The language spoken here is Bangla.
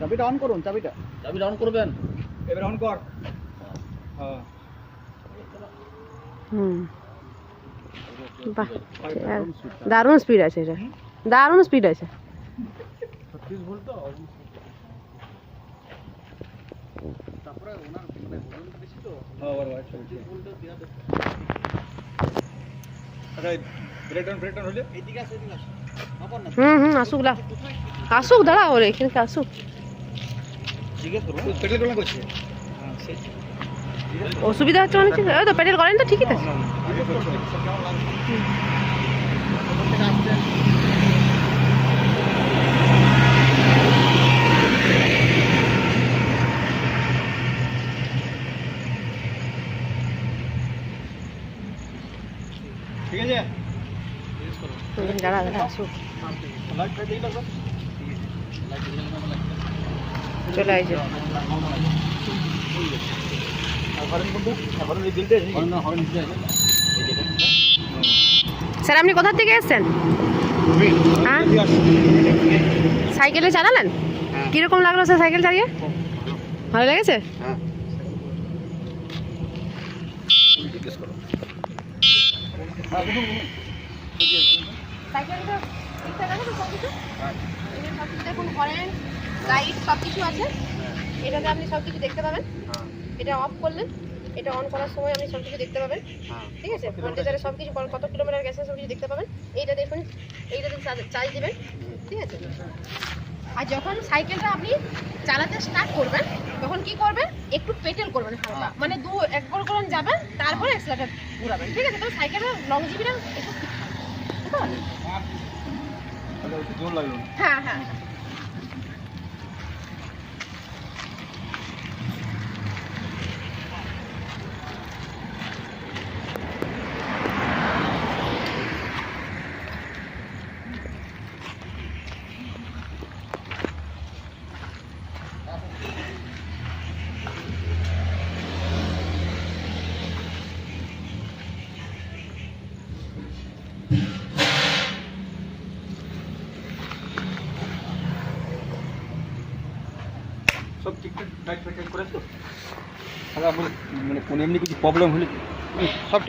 চাবিটা অন করুন, চাবিটা অন করবেন। এবার অন কর। বাহ, দারুণ স্পিড আছে, এটা দারুণ স্পিড আছে। 36 ভোল্ট তো তারপরে ওনার মানে ভোল্ট বেশি তো। হ্যাঁ বড় 36 ভোল্ট দেয়া দরকার। আরে ব্রেকডাউন হলে এইদিকে আসো, এদিকে আসো। আসুক আসুক, দাঁড়া ওরে এখানে আসুক। জিজ্ঞেস করো পেট্রোল কোনা করছে। হ্যাঁ সেই অসুবিধা হচ্ছে মানে ঠিক, ওই তো পেট্রোল করেন তো ঠিকই আছে। ঠিক আছে দাঁড়া আসুক, চলে আসছে। স্যার আপনি কোথা থেকে এসেছেন? হ্যাঁ, সাইকেলে চালালেন? কিরকম লাগলো স্যার সাইকেল চালিয়ে? ভালো লেগেছে? সাইকেলটা ঠিকঠাক আছে তো? সব কিছু দেখুন, হরেন লাইট সব কিছু আছে। এটাতে আপনি সব কিছু দেখতে পাবেন। এটা অফ করলেন, এটা অন করার সময় আপনি সব কিছু দেখতে পাবেন। ঠিক আছে, ভোল্টেজারে সব কিছু কত কিলোমিটার গেছে সব কিছু দেখতে পাবেন। এইটা দেখুন, এইটাতে চার্জ দেবেন। ঠিক আছে, আর যখন সাইকেলটা আপনি চালাতে স্টার্ট করবেন তখন কি করবেন, একটু পেডেল করবেন হালকা, মানে এক বার করে যাবেন, তারপর অ্যাক্সেলারেটর ঘোরাবেন। ঠিক আছে, তো সাইকেলের লংজিভিটা একটু হ্যাঁ হ্যাঁ। সব ঠিকঠাক লাইট ফাইট করে তো। মানে কোনো এমনি কিছু প্রবলেম হলে সব ঠিক।